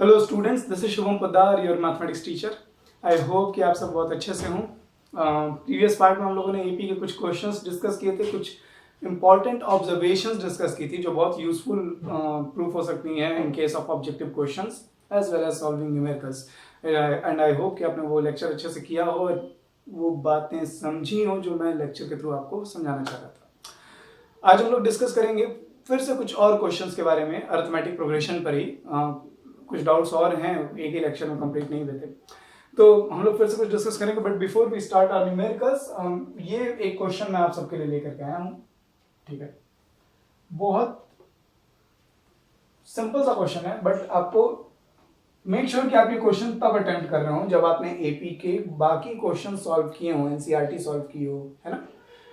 Hello students, this is Shubham Poddar, your mathematics teacher. I hope कि आप सब बहुत अच्छे से हों। प्रीवियस पार्ट में हम लोगों ने एपी के कुछ क्वेश्चंस डिस्कस किए थे, कुछ इंपॉर्टेंट ऑब्जर्वेशंस डिस्कस की थी जो बहुत यूजफुल प्रूफ हो सकती हैं in case of objective questions as well as solving numericals. And I hope कि आपने वो लेक्चर अच्छे से किया हो और वो बातें समझी हो जो मैं लेक्चर के थ्रू आपको समझाना चाह रहा था। आज हम लोग डिस्कस करेंगे फिर से कुछ और क्वेश्चंस के बारे में, अरिथमेटिक प्रोग्रेशन पर ही। कुछ डाउट्स और हैं, एक ही लेक्चर में कंप्लीट नहीं हुए थे, तो हम लोग फिर से कुछ डिस्कस करेंगे। But before we start our numericals, ये एक क्वेश्चन मैं आप सबके लिए लेकर के आया हूँ। ठीक है, बहुत सिंपल सा क्वेश्चन है, बट आपको मेक श्योर कि आप ये क्वेश्चन तब अटेम्प्ट कर रहे हो जब आपने एपी के बाकी क्वेश्चन सॉल्व किए हो, एनसीईआरटी सॉल्व की हो, है ना,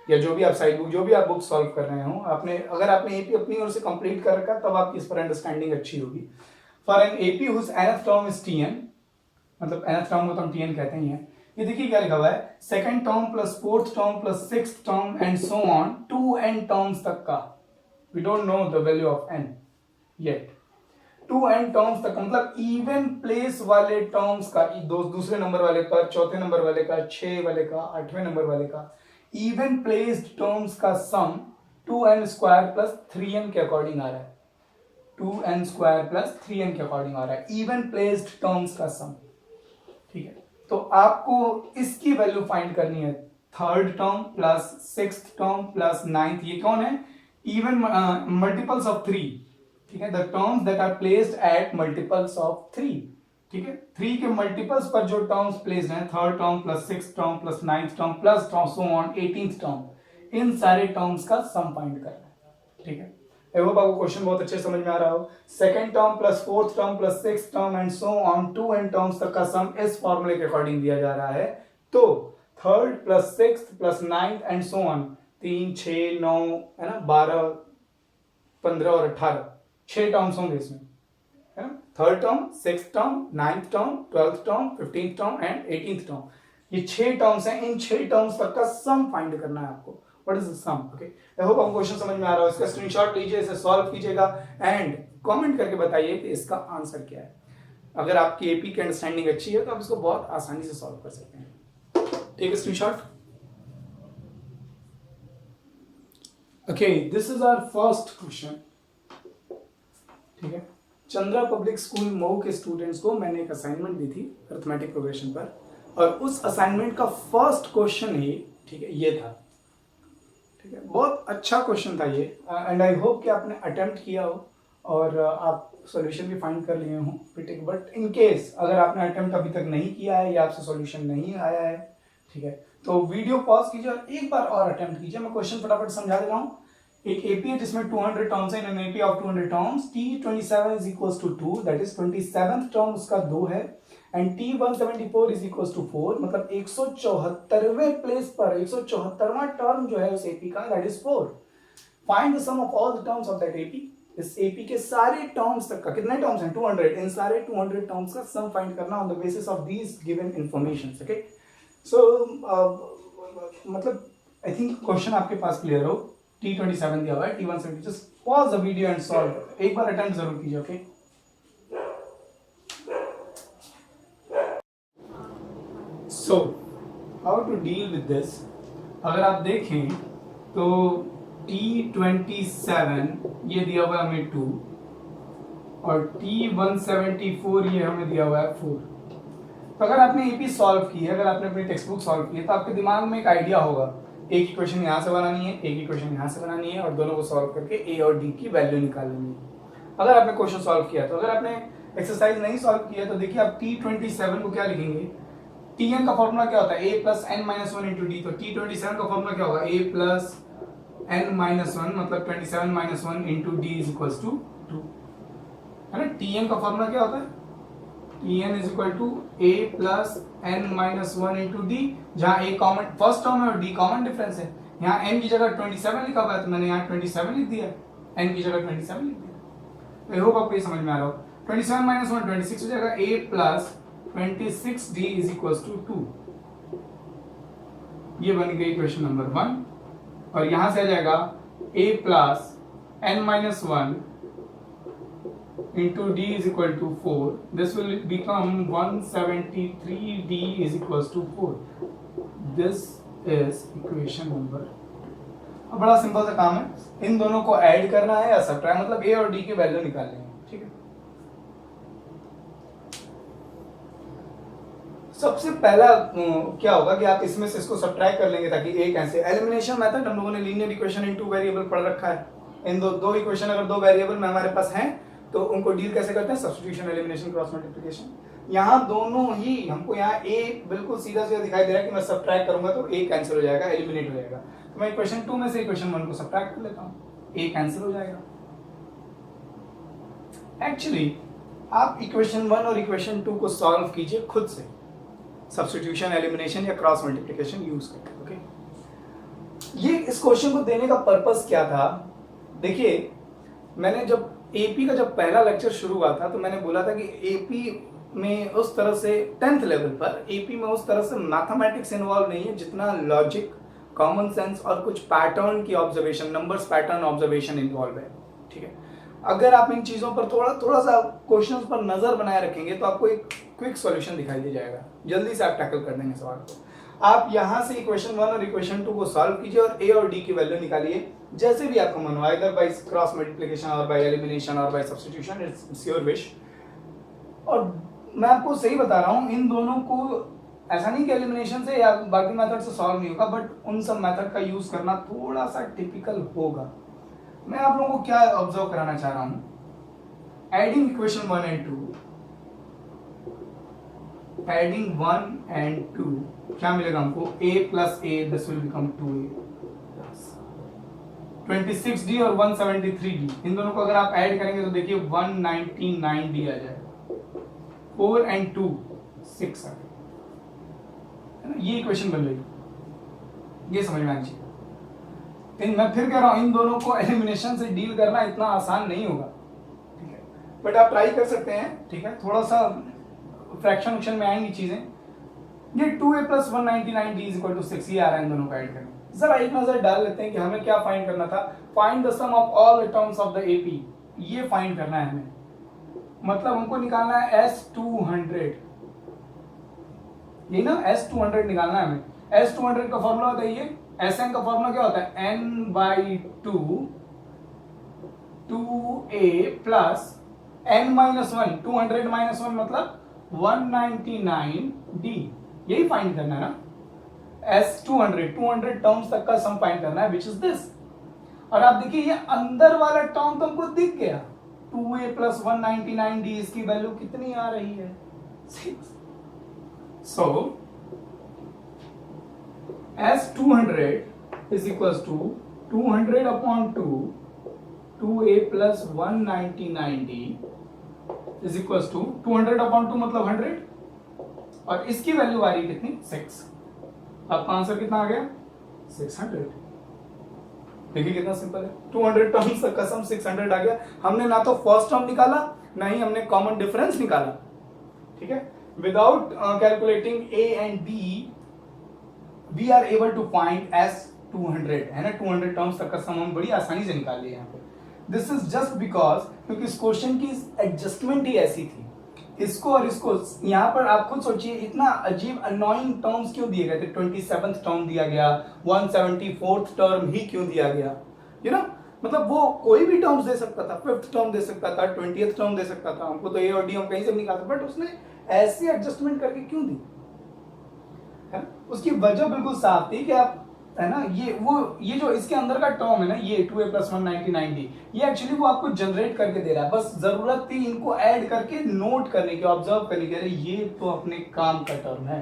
या जो भी आप साइड बुक, जो भी आप बुक सॉल्व कर रहे हो, आपने अगर आपने एपी अपनी ओर से कंप्लीट कर रखा तब आपकी इस पर अंडरस्टैंडिंग अच्छी होगी। For an AP whose nth term is tn, मतलब nth टर्म को तो हम tn कहते ही हैं। ये देखिए क्या लिखा हुआ है, second term plus fourth term plus sixth term and so on 2n terms तक का। We don't know the value of n yet. 2n terms तक मतलब इवन प्लेस वाले टर्म्स का, दूसरे नंबर वाले पर, चौथे नंबर वाले का, 6 वाले का, 8वें नंबर वाले का, इवन प्लेस्ड टर्म्स का सम 2n स्क्वायर प्लस 3n के अकॉर्डिंग आ रहा है। 2n स्क्वायर प्लस 3n के अकॉर्डिंग आ रहा है, इवन प्लेस्ड टर्म्स का सम। ठीक है, तो आपको इसकी वैल्यू फाइंड करनी है। Third term plus sixth term plus ninth, ये कौन है? Even multiples of 3। ठीक है, the terms that are placed at multiples of 3। ठीक है, 3 के मल्टीपल्स पर जो टर्म्स प्लेस्ड हैं, third term plus sixth term plus ninth term plus so on 18th term, इन सारे टर्म्स का सम फाइंड करना है। ठीक है, आई होप आपको क्वेश्चन बहुत अच्छे समझ में आ रहा हो। Second term plus fourth term plus sixth term and so on 2n terms तक का सम इस फॉर्मूले के अकॉर्डिंग दिया जा रहा है। तो third plus sixth plus ninth and so on, 3, 6, 9, है ना, 12, 15 और 18, 6 टर्म्स होंगे इसमें, है ना। Third term, sixth term, ninth term, 12th term, 15th term and 18th term, ये 6 टर्म्स हैं। इन 6 टर्म्स तक का सम फाइंड करना है आपको। What is the sum? Okay, I hope आपको क्वेश्चन समझ में आ रहा हो। इसका स्क्रीनशॉट लीजिए, इसे सॉल्व कीजिएगा एंड कमेंट करके बताइए कि इसका आंसर क्या है। अगर आपकी एपी की अंडरस्टैंडिंग अच्छी है तो आप इसको बहुत आसानी से सॉल्व कर सकते हैं। Take a screenshot. Okay, this is our first question. ठीक है, चंद्रा पब्लिक स्कूल मऊ के स्टूडेंट्स को मैंने एक असाइनमेंट दी थी अरिथमेटिक प्रोग्रेशन पर, और उस असाइनमेंट का फर्स्ट क्वेश्चन ही, ठीक है, ये था। ठीक है, बहुत अच्छा क्वेश्चन था ये, एंड आई होप कि आपने अटेम्प्ट किया हो और आप सॉल्यूशन भी फाइंड कर लिए हों। ठीक, बट इन केस अगर आपने अटेम्प्ट अभी तक नहीं किया है या आपसे सॉल्यूशन नहीं आया है, ठीक है, तो वीडियो पॉज कीजिए और एक बार और अटेम्प्ट कीजिए। मैं क्वेश्चन फटाफट समझा दे रहा हूँ। एक एपी है जिसमें 200 टर्म्स है, in AP of 200 terms t27 is equals to 2, that is 27th term उसका 2 है, and t174 is equals to 4, मतलब 174वें प्लेस पर 174वां टर्म जो है उस एपी का, that is 4। Find the sum of all the terms of that AP. इस AP के सारे टर्म्स तक का, कितने टर्म्स हैं? 200। इन सारे 200 टर्म्स का सम फाइंड करना on the basis of these given information. Okay, so मतलब आई थिंक क्वेश्चन आपके पास क्लियर हो। t27 दिया हुआ है, t170, just pause the video and solve. एक बार अटेम्प्ट जरूर कीजिए। Okay, so how to deal with this. अगर आप देखें तो t27 ये दिया हुआ है हमें 2, और t174 ये हमें दिया हुआ है 4। तो अगर आपने एपी सॉल्व की है, अगर आपने अपनी टेक्स्ट बुक सॉल्व की है, तो आपके दिमाग में एक आइडिया होगा, एक इक्वेशन यहाँ से बनानी है, एक इक्वेशन यहाँ से बनानी है, और दोनों को सॉल्व करके ए और डी की वैल्यू निकालनी है। अगर आपने क्वेश्चन सॉल्व किया तो, अगर आपने एक्सरसाइज नहीं सॉल्व किया तो देखिए आप t27 को क्या लिखेंगे। tn का फॉर्मूला क्या होता है? a plus n minus 1 into D. तो t27 का फॉर्मूला क्या होगा? a प्लस n माइनस 1, मतलब 27 minus 1 into d is equals to 2, है ना। tn का फॉर्मूला क्या होता है? tn is equal to a plus n minus 1 into d, जहाँ a कॉमन फर्स्ट टर्म है और d कॉमन डिफरेंस है। यहाँ n की जगह 27 लिखा हुआ है तो मैंने यहाँ 27 लिख दिया, n की जगह 27 लिख दिया। आई होप आपको ये समझ में आ रहा हो। 27 माइनस 1 26 हो जाएगा, a plus 26d is equals to 2। ये बन गई इक्वेशन नंबर 1, और यहां से आ जाएगा a plus n minus 1 into d is equal to 4. This will become 173d is equals to 4. This is equation number. अब बड़ा सिंपल सा काम है, इन दोनों को ऐड करना है या सब्ट्रैक्ट, मतलब a और d की वैल्यू निकालनी है, ठीक है। सबसे पहला क्या होगा कि आप इसमें से इसको सब्ट्रैक्ट कर लेंगे ताकि a कैंसिल। एलिमिनेशन मेथड हम लोगों ने linear equation in two variable पढ़ रखा है। इन दो इक्वेशन अगर दो वेरिएबल में हमारे पास हैं तो उनको डील कैसे करते हैं, सब्स्टिट्यूशन, एलिमिनेशन, क्रॉस मल्टीप्लिकेशन। यहाँ दोनों ही हमको यहाँ a बिल्कुल सीधा सीधा दिखाई दे रहा है कि मैं सब्ट्रैक्ट करूंगा तो a कैंसिल हो जाएगा, एलिमिनेट हो जाएगा। तो मैं इक्वेशन 2 में से इक्वेशन 1 को सब्ट्रैक्ट कर लेता हूँ, a कैंसिल हो जाएगा। एक्चुअली आप इक्वेशन 1 और इक्वेशन 2 को सॉल्व कीजिए खुद से, सब्स्टिट्यूशन, एलिमिनेशन या क्रॉस मल्टीप्लिकेशन यूज करके, ओके। ये इस क्वेश्चन को देने का पर्पस क्या था, देखिए मैंने जब एपी का जब पहला लेक्चर शुरू हुआ था तो मैंने बोला था कि एपी में उस तरह से 10th लेवल पर एपी में उस तरह से मैथमेटिक्स इन्वॉल्व नहीं है जितना लॉजिक, कॉमन सेंस और कुछ पैटर्न की observation, numbers pattern observation involve है, ठीक है। अगर आप इन चीजों पर थोड़ा सा क्वेश्चंस पर नजर बनाए रखेंगे तो आपको एक क्विक सॉल्यूशन दिखाई दे जाएगा, जल्दी से आप टैकल कर देंगे सवाल को। आप यहां से इक्वेशन 1 और इक्वेशन 2 को सॉल्व कीजिए और a और d की वैल्यू निकालिए, जैसे भी आपको मन हो, आइदर बाय क्रॉस मल्टीप्लिकेशन और बाय एलिमिनेशन और by substitution, it's your wish. और मैं आपको सही बता रहा हूं, इन दोनों को ऐसा नहीं कि एलिमिनेशन से या बाकी मेथड से सॉल्व नहीं होगा, बट उन सब मेथड का यूज करना थोड़ा सा टिपिकल होगा। मैं आप लोगों को क्या ऑब्जर्व कराना चाह रहा हूं, adding equation 1 and 2, adding 1 and 2 क्या मिलेगा हमको, a plus a, this will become 2a, 26d और 173d, इन दोनों को अगर आप ऐड करेंगे तो देखिए 199d आ जाएगा, 4 एंड 2 6 आ गया, ये इक्वेशन बन रही, ये समझ में आनी चाहिए। मैं फिर कह रहा हूं इन दोनों को एलिमिनेशन से डील करना इतना आसान नहीं होगा, ठीक है, बट आप ट्राई कर सकते हैं, ठीक है। थोड़ा सा फ्रैक्शन में आएंगी चीजें, ये 2a plus 199d is equal to 6, ये आ रहा है इन दोनों को ऐड करना। जरा एक नजर डाल लेते हैं कि हमें क्या फाइंड करना था, find the sum of all the terms of the AP, ये फाइंड करना है हमें, मतलब हमको निकालना है S200, ये ना S200 निकालना है हमें। S200 का फॉर्मूला होता है ये, Sn का फॉर्मूला क्या होता है, n/2 2a प्लस n-1, 200 - 1 मतलब 199d, यही फाइंड करना है ना। S200 टर्म्स तक का सम फाइंड करना है, विच इज दिस। और आप देखिए ये अंदर वाला टर्म तो हमको दिख गया, 2a प्लस 199d, इसकी वैल्यू कितनी आ रही है, 6। So S200 is equal to 200 upon 2a plus 199d is equal to 200 upon 2 मतलब 100, और इसकी वैल्यू आ रही कितनी, 6। आपका आंसर कितना आ गया, 600। देखिए कितना सिंपल है, 200 टर्म्स तक का सम 600 आ गया। हमने ना तो फर्स्ट टर्म निकाला, ना ही हमने कॉमन डिफरेंस निकाला, ठीक है। Without calculating a and b we are able to find S200, है ना, 200 टर्म्स तक का सम हम बड़ी आसानी से निकाल लिए यहाँ पे। दिस इज जस्ट बिकॉज क्योंकि इस क्वेश्चन की एडजस्टमेंट ही ऐसी थी, इसको और इसको, यहाँ पर आप खुद सोचिए इतना अजीब अनोइंग टर्म्स क्यों दिए गए थे, 27th टर्म दिया गया, 174th टर्म ही क्यों दिया गया, यू नो, मतलब वो कोई भी टर्म्स दे सकता था, 5th टर्म दे सकता था, 20th टर्म दे सकता था, हमको तो ए और डी हम कहीं से निकाल सकते, बट उसने ऐसी एडजस्टमेंट करके क्यों दी, है? उसकी वजह बिल्कुल साफ थी कि आप, है ना, ये जो इसके अंदर का टर्म है ना, ये 2a प्लस 199d, ये एक्चुअली वो आपको जनरेट करके दे रहा है, बस जरूरत थी इनको ऐड करके नोट करने की, ऑब्जर्व करने की, अरे ये तो अपने काम का टर्म है,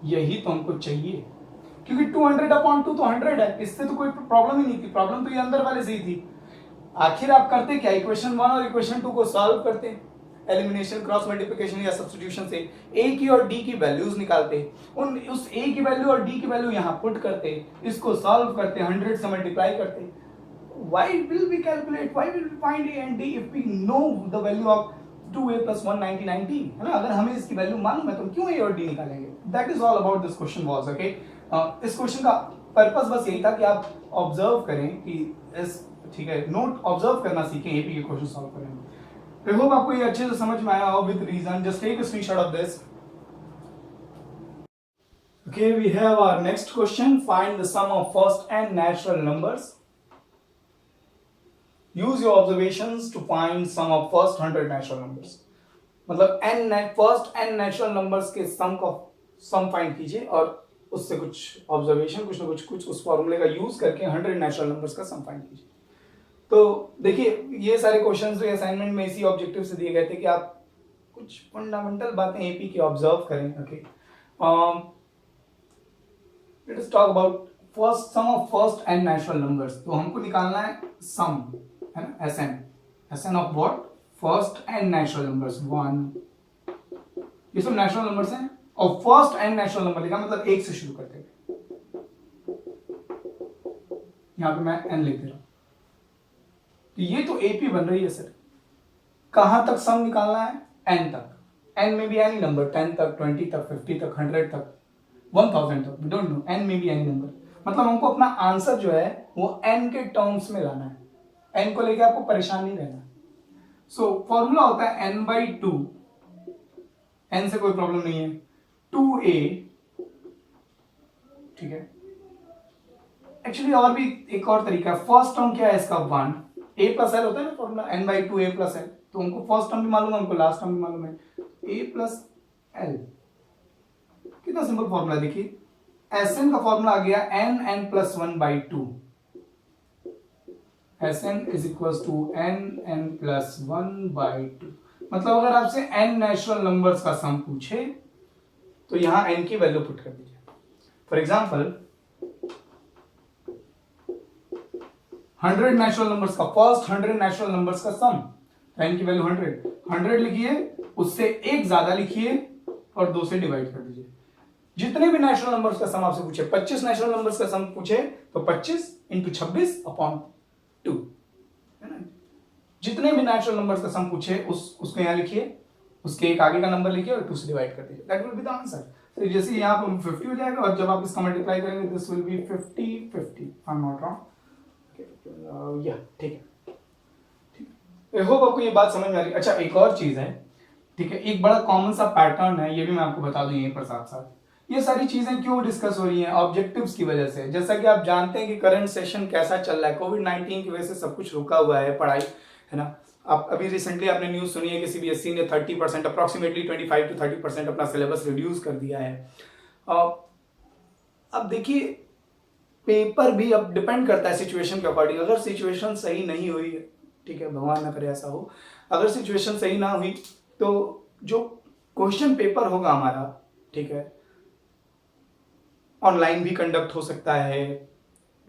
यही तो हमको चाहिए, क्योंकि 200 अपॉन 2 तो 100 है, इससे तो कोई प्रॉब्लम ही नहीं थी, प्रॉब्लम तो ये अंदर वाले से ही थी। आखिर आप करते क्या, इक्वेशन 1 और इक्वेशन 2 को सॉल्व करते, एलिमिनेशन, क्रॉस मल्टीप्लिकेशन या सब्स्टिट्यूशन से a की और d की वैल्यूज निकालते, उस a की वैल्यू और d की वैल्यू यहां पुट करते, इसको सॉल्व करते, 100 से मल्टीप्लाई करते। why will we calculate, why will we find a and d if we know the value of 2a plus 199d, है ना, अगर हमें इसकी वैल्यू मालूम है तो क्यों a और d निकालेंगे। That is all about this question was, okay. इस क्वेश्चन का पर्पस बस यही था कि आप ऑब्जर्व करें कि इस, ठीक है, नोट ऑब्जर्व करना सीखें एपी के क्वेश्चन सॉल्व करने में। आई होप आपको ये अच्छे से समझ में आया हो with reason. Just take a screenshot of this. Okay, we have our next question. Find the sum of first and natural numbers. Use your observations to find sum of first 100 natural numbers. मतलब first N natural numbers के सम का sum find कीजिए और उससे कुछ observation कुछ ना कुछ उस फॉर्मूले का यूज करके 100 नेचुरल नंबर्स का सम फाइंड कीजिए. तो देखिए ये सारे क्वेश्चंस जो असाइनमेंट में इसी ऑब्जेक्टिव से दिए गए थे कि आप कुछ फंडामेंटल बातें एपी की ऑब्जर्व करें. Okay, let us talk about first sum of first n natural numbers. तो हमको निकालना है सम, है ना, SN of what, first n natural numbers. 1, ये सब नेचुरल नंबर्स हैं और फर्स्ट एंड नेचुरल नंबर लिखा मतलब एक से शुरू करते हैं. यहां पे मैं एन लिख दे रहा हूं. तो ये तो एपी बन रही है सर. कहां तक सम निकालना है? एन तक. एन में भी एनी नंबर, 10 तक, 20 तक, 50 तक, 100 तक, 1000 तक, वी डोंट नो. एन में भी एनी नंबर. मतलब हमको अपना आंसर जो है वो एन के टर्म्स में लाना है. एन को लेके आपको परेशान नहीं रहना. सो फॉर्मूला होता है n बाई 2. n से कोई प्रॉब्लम नहीं है. 2a, ठीक है. एक्चुअली और भी एक और तरीका है. फर्स्ट टर्म क्या है इसका? 1. a प्लस एल होता है ना formula, n by 2 a plus L. तो उनको फर्स्ट टर्म भी मालूम है, उनको लास्ट टर्म भी मालूम है. a प्लस एल, कितना सिंपल फॉर्मूला. देखिए Sn का फॉर्मूला आ गया n plus 1 by 2. Sn is equal to n plus 1 by 2. मतलब अगर आपसे n नेचुरल नंबर्स का सम पूछे तो यहां n की वैल्यू पुट कर दीजिए. फॉर एग्जांपल 100 नेचुरल नंबर्स का, फर्स्ट 100 नेचुरल नंबर्स का सम, n की वैल्यू 100 लिखिए, उससे एक ज्यादा लिखिए और 2 से डिवाइड कर दीजिए. जितने भी नेचुरल नंबर्स का सम आपसे पूछे, 25 नेचुरल नंबर्स का सम पूछे तो 25 इंटू 26 अपॉन 2, है ना. जितने भी नेचुरल नंबर्स का सम पूछे उसको यहां लिखिए, उसके एक आगे का नंबर लिखिए और 2 से डिवाइड कर दीजिए. That will be the answer. तो जैसे यहां पर 50 हो जाएगा और जब आप इसका मल्टीप्लाई करेंगे this will be 50 I am not wrong. या ठीक है, ठीक है. आई होप आपको ये बात समझ में आ रही है. अच्छा, एक और चीज है, ठीक है, एक बड़ा कॉमन सा पैटर्न है, ये भी मैं आपको बता दूं यहीं पर साथ साथ. ये सारी चीजें क्यों डिस्कस हो रही हैं? ऑब्जेक्टिव्स की वजह से. जैसा कि आप जानते हैं कि करंट सेशन कैसा चल रहा है, कोविड-19 की वजह से सब कुछ रुका हुआ है, पढ़ाई, है ना. आप अभी रिसेंटली आपने न्यूज सुनी है कि सीबीएसई ने 30%, अप्रोक्सीमेटली 25 to 30% अपना सिलेबस रिड्यूस कर दिया है. अब देखिए पेपर भी अब डिपेंड करता है सिचुएशन के अकॉर्डिंग. अगर सिचुएशन सही नहीं हुई, ठीक है, भगवान ना करे ऐसा हो, अगर सिचुएशन सही ना हुई तो जो क्वेश्चन पेपर होगा हमारा, ठीक है, ऑनलाइन भी कंडक्ट हो सकता है,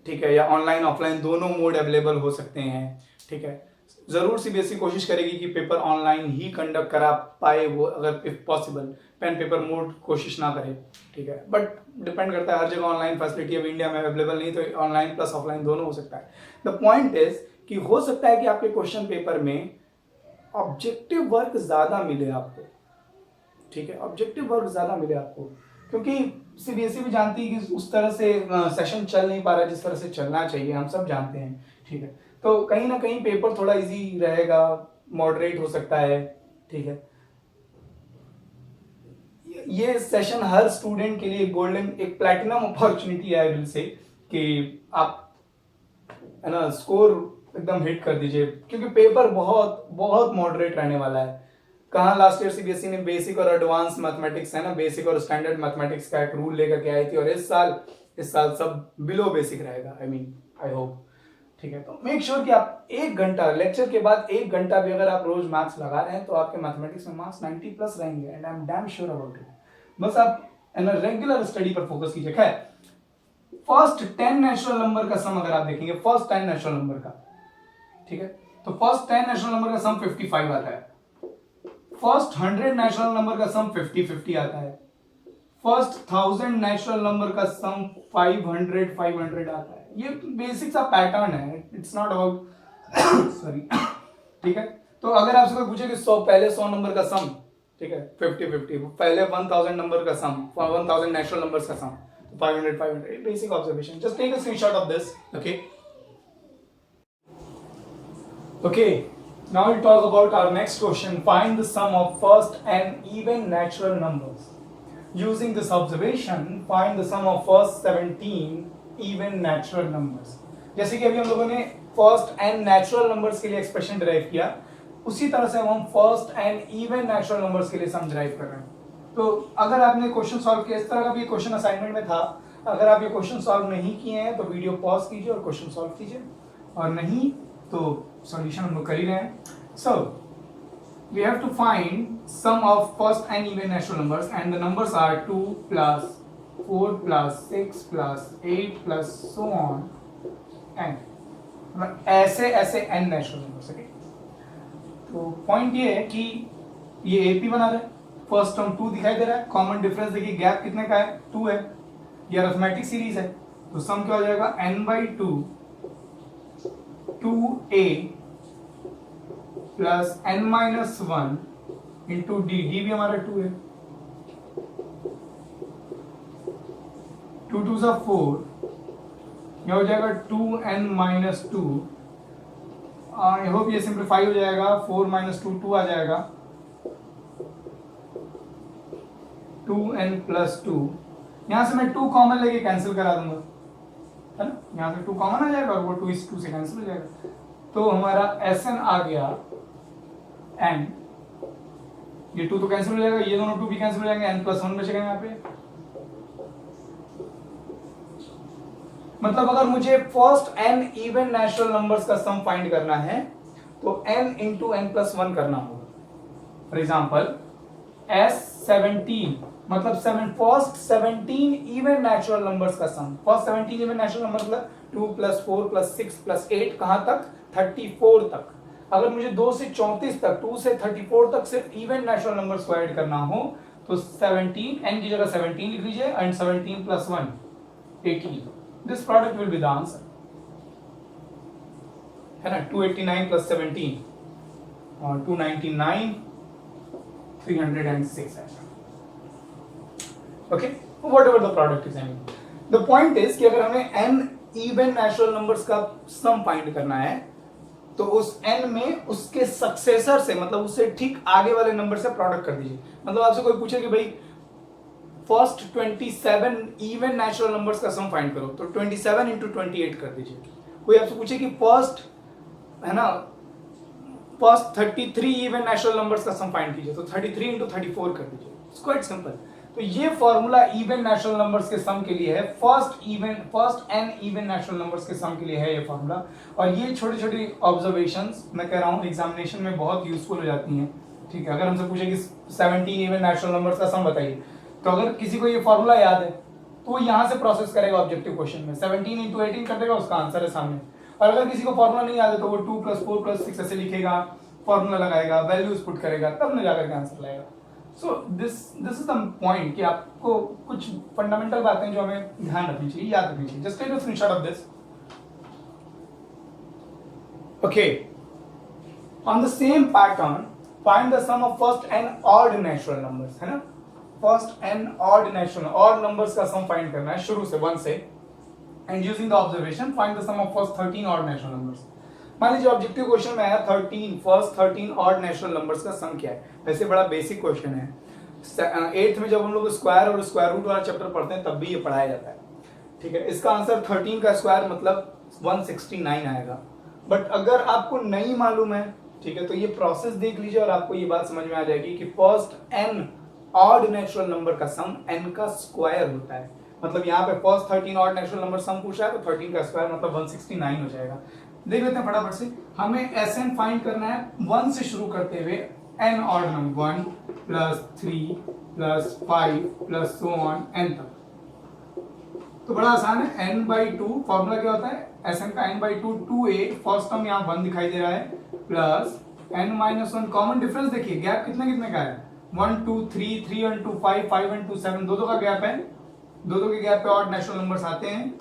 ठीक है, या ऑनलाइन ऑफलाइन दोनों मोड अवेलेबल हो सकते हैं, ठीक है. जरूर सीबीएसई कोशिश करेगी कि पेपर ऑनलाइन ही कंडक्ट करा पाए वो, अगर if possible pen paper mode कोशिश ना करे, ठीक है. बट डिपेंड करता है, हर जगह ऑनलाइन फैसिलिटी अब इंडिया में अवेलेबल नहीं, तो ऑनलाइन प्लस ऑफलाइन दोनों हो सकता है. द पॉइंट इज कि हो सकता है कि आपके क्वेश्चन पेपर में ऑब्जेक्टिव वर्क ज्यादा मिले आपको, ठीक है, ऑब्जेक्टिव वर्क ज्यादा मिले आपको, क्योंकि सीबीएसई भी जानती है कि उस तरह से सेशन चल नहीं पा रहा है जिस तरह से चलना चाहिए, हम सब जानते हैं, ठीक है. तो कहीं ना कहीं पेपर थोड़ा इजी रहेगा, मॉडरेट हो सकता है, ठीक है. ये सेशन हर स्टूडेंट के लिए गोल्डन, एक प्लैटिनम अपॉर्चुनिटी है, दिल से कि आप, है ना, स्कोर एकदम हिट कर दीजिए, क्योंकि पेपर बहुत बहुत मॉडरेट रहने वाला है. कहाँ लास्ट ईयर सीबीएसई ने बेसिक और एडवांस मैथमेटिक्स, है ना, बेसिक और स्टैंडर्ड मैथमेटिक्स का एक रूल लेकर के आई थी, और इस साल सब बिलो बेसिक रहेगा. आई होप, ठीक है. तो मेक श्योर कि आप 1 घंटा लेक्चर के बाद 1 घंटा भी अगर आप रोज मैथ्स लगा रहे हैं तो आपके मैथमेटिक्स में मार्क्स 90 प्लस रहेंगे, and I am damn sure about it. बस आप रेगुलर स्टडी पर फोकस कीजिए. खैर, फर्स्ट 10 नेचुरल नंबर का सम अगर आप देखेंगे, फर्स्ट 10 नेचुरल नंबर का, ठीक है, तो फर्स्ट 10 नेचुरल नंबर का सम 55 आता है. फर्स्ट 100 नेचुरल नंबर का सम 50-50 आता है. फर्स्ट 1000 नेचुरल नंबर का सम 500 आता है. ये बेसिक सा पैटर्न है, इट्स नॉट अबाउट सॉरी, ठीक है. तो अगर आपसे कोई पूछे कि पहले 100 नंबर का सम, ठीक है, 50-50, पहले 1000 नंबर का सम, 1000 नेचुरल नंबर्स का sum, 500, basic observation. Just take a screenshot of this. Okay, Now we'll talk about our next question. Find the sum of first n even natural numbers. Using this observation, find the sum of first 17 even natural numbers. जैसे कि अभी हम लोगों ने first n natural numbers के लिए expression derive किया, उसी तरह से हम first n even natural numbers के लिए सम डिराइव कर रहे हैं। तो अगर आपने क्वेश्चन सॉल्व किया, इस तरह का भी क्वेश्चन असाइनमेंट में था, अगर आप ये क्वेश्चन सॉल्व नहीं किए हैं तो वीडियो पॉज कीजिए और क्वेश्चन सॉल्व कीजिए, और नहीं तो सॉल्यूशन हम लोग कर ही रहे हैं। सो we have to find sum of first n even natural numbers, and the numbers are 2 plus 4 plus 6 plus 8 plus so on n, ऐसे ऐसे n नेचुरल नंबर्स। ओके, तो पॉइंट ये है कि ये AP बना रहा है, फर्स्ट टर्म 2 दिखाई दे रहा है, कॉमन डिफरेंस देखिए गैप कितने का है, 2 है, ये अरिथमेटिक सीरीज है, तो सम क्या हो जाएगा n/2 2a plus n-1 into D, D भी हमारा 2 है, 2 2 सा 4, यह हो जाएगा 2n-2। आई होप ये सिंप्लीफाई हो जाएगा, 4 - 2 2 आ जाएगा, 2n + 2। यहां से मैं 2 कॉमन लेके कैंसिल करा दूंगा, है ना, यहां से 2 कॉमन आ जाएगा और वो 2 इस 2 से कैंसिल हो जाएगा, तो हमारा Sn आ गया n, ये 2 तो कैंसिल हो जाएगा, ये दोनों 2 भी कैंसिल हो जाएंगे, n+1 बचेगा यहाँ पे। मतलब अगर मुझे first n even natural numbers का सम फाइंड करना है तो n × n+1 करना होगा। फॉर एग्जांपल S17 मतलब फर्स्ट 17 इवन नेचुरल नंबर्स का सम, फर्स्ट 17 इवन नेचुरल नंबर मतलब 2 + 4 + 6 + 8 कहां तक, 34 तक। अगर मुझे 2 से 34 तक, 2 से 34 तक सिर्फ इवन नेचुरल नंबर्स को ऐड करना हो तो 17 n की जगह 17 लिख लीजिए, and 17 + 1 18, this product will be the answer, है ना, 289 + 17 और 299 306 है। Okay, whatever the product is, I mean the point is कि अगर हमें n इवन नेचुरल नंबर्स का सम फाइंड करना है तो उस n में उसके सक्सेसर से, मतलब उससे ठीक आगे वाले नंबर से प्रोडक्ट कर दीजिए। मतलब आपसे कोई पूछे कि भाई फर्स्ट 27 इवन नेचुरल नंबर्स का सम फाइंड करो, तो 27 × 28 कर दीजिए। कोई आपसे पूछे कि फर्स्ट, है ना, फर्स्ट 33 इवन नेचुरल नंबर्स का सम फाइंड कीजिए, तो 33 × 34 कर दीजिए। It's quite simple. तो ये फॉर्मूला इवन नेचुरल नंबर्स के सम के लिए है, first n even natural numbers के सम के लिए है ये फॉर्मूला। और ये छोटी छोटी ऑब्जर्वेशंस मैं कह रहा हूँ एग्जामिनेशन में बहुत यूजफुल हो जाती हैं। ठीक है, अगर हमसे पूछे कि 17 इवन नेचुरल नंबर्स का सम बताइए, तो अगर किसी को ये फॉर्मूला याद है तो वो यहाँ से प्रोसेस करेगा ऑब्जेक्टिव क्वेश्चन में, 17 × 18 कर देगा, उसका आंसर है सामने। और अगर किसी को फॉर्मूला नहीं याद है तो वो 2 + 4 + 6 ऐसे लिखेगा, फॉर्मूला लगाएगा, वैल्यूज पुट करेगा, तब न जाकर के आंसर लाएगा। So this is the point कि आपको कुछ फंडामेंटल बातें जो हमें ध्यान रखनी चाहिए, याद रखनी चाहिए। Just take a screenshot of this. Okay, on the same pattern find the sum of first n odd natural numbers, है ना, first n odd natural odd numbers का सम फाइंड करना है शुरू से 1 से, and using the observation find the sum of first 13 odd natural numbers. मान लीजिए ऑब्जेक्टिव क्वेश्चन में आया 13, फर्स्ट 13 ऑड नेचुरल नंबर्स का सम क्या है। वैसे बड़ा बेसिक क्वेश्चन है, 8th में जब हम लोग स्क्वायर और स्क्वायर रूट वाला चैप्टर पढ़ते हैं तब भी ये पढ़ाया जाता है। ठीक है, इसका आंसर 13 का स्क्वायर मतलब 169 आएगा। बट अगर आपको नहीं मालूम है, ठीक है, तो ये प्रोसेस देख लीजिए और आपको ये बात समझ में आ जाएगी कि first n odd natural number का सम n का स्क्वायर होता है। मतलब यहाँ पे फर्स्ट 13 ऑड नेचुरल नंबर सम पूछा है तो 13 का स्क्वायर मतलब 169 हो जाएगा। देख लेते हैं फटाफट से। हमें Sn फाइंड करना है 1 से शुरू करते हुए n odd number 1 + 3 + 5 + so on n तक। तो बड़ा आसान है, n/2 फॉर्मूला क्या होता है, Sn का n/2 2a, फर्स्ट टर्म यहाँ 1 दिखाई दे रहा है, प्लस n-1 कॉमन डिफरेंस देखिए, गैप कितने कितने का है, 1 2 3 3 और 2 5 5 और 2 7, दो का गैप है, दो के गैप पे ऑड नेचुरल नंबर्स आते हैं।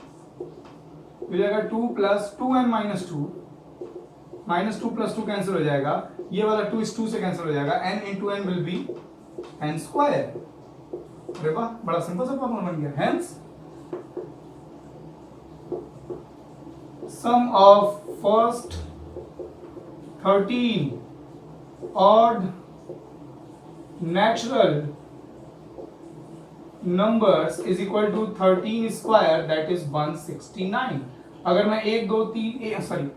हो जाएगा 2 + 2n-2, -2 + 2 कैंसिल हो जाएगा, ये वाला 2 इस 2 से कैंसिल हो जाएगा, n × n will be n square. अरे वाह, बड़ा सिंपल सा प्रॉब्लम बन गया। Hence sum of first 13 odd natural numbers is equal to 13 square that is 169। अगर मैं 1 2 3 सॉरी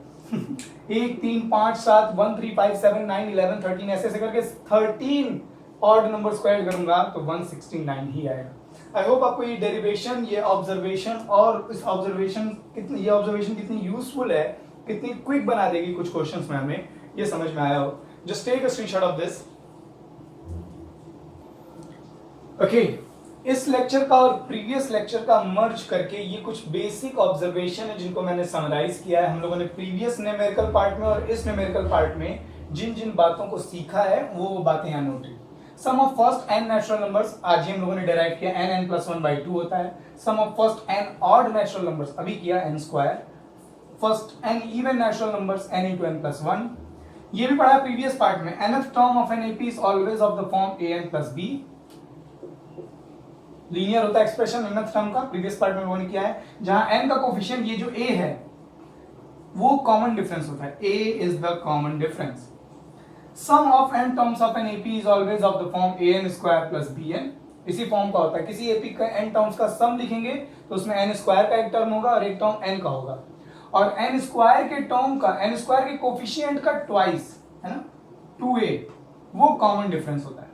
1 3 5 7 1 3 5 7 9 11 13 ऐसे करके 13 ऑड नंबर स्क्वायर करूंगा तो 169 ही आएगा। आई होप आपको ये डेरिवेशन, ये ऑब्जर्वेशन और इस ऑब्जर्वेशन कितनी यूजफुल है, कितनी क्विक बना देगी कुछ क्वेश्चंस में हमें, ये समझ में आया हो। Just take a screenshot of this. Okay, इस लेक्चर का और प्रीवियस लेक्चर का मर्ज करके ये कुछ बेसिक ऑब्जर्वेशन है जिनको मैंने समराइज किया है। हम लोगों ने प्रीवियस न्यूमेरिकल पार्ट में और इस न्यूमेरिकल पार्ट में जिन जिन बातों को सीखा है वो बातें यहाँ नोट की। Sum of first n natural numbers आज ही हम लोगों ने डेराइव किया, n n+1/2 होता है। Sum of first n odd natural numbers अभी किया, n square. First n even natural numbers n × n+1, ये भी पढ़ा प्रीवियस पार्ट में। nth term of an AP is always of the form an+b, linear होता है एक्सप्रेशन nth टर्म का, previous part में लोगों ने किया है। जहां n का कोफिशिएंट ये जो a है वो कॉमन डिफरेंस होता है, a is the common difference. Sum of n terms of an AP is always of the form an² + bn, इसी फॉर्म का होता है। किसी एपी का n टर्म्स का सम लिखेंगे तो उसमें n² का एक टर्म होगा और एक टर्म n का होगा, और n² के टर्म का, n² के कोफिशिएंट का ट्वाइस है ना 2a, वो कॉमन डिफरेंस होता है।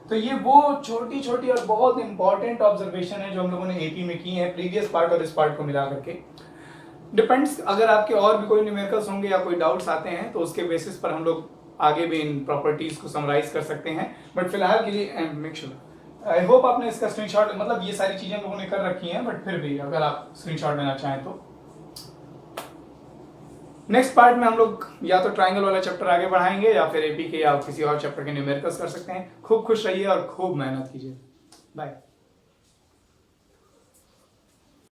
तो ये वो छोटी छोटी और बहुत इंपॉर्टेंट ऑब्जर्वेशन है जो हम लोगों ने एपी में की है, प्रीवियस पार्ट और इस पार्ट को मिला करके। डिपेंड्स, अगर आपके और भी कोई न्यूमेरिकल्स होंगे या कोई डाउट्स आते हैं तो उसके बेसिस पर हम लोग आगे भी इन प्रॉपर्टीज को समराइज कर सकते हैं, बट फिलहाल के लिए मेक श्योर, आई होप आपने इसका स्क्रीनशॉट, मतलब ये सारी चीजें लोगों ने कर रखी हैं, बट फिर भी अगर आप स्क्रीनशॉट लेना चाहें तो। नेक्स्ट पार्ट में हम लोग या तो ट्राइंगल वाला चैप्टर आगे बढ़ाएंगे या फिर एपी के या किसी और चैप्टर के न्यूमेरिकल्स कर सकते हैं। खूब खुश रहिए और खूब मेहनत कीजिए। बाय।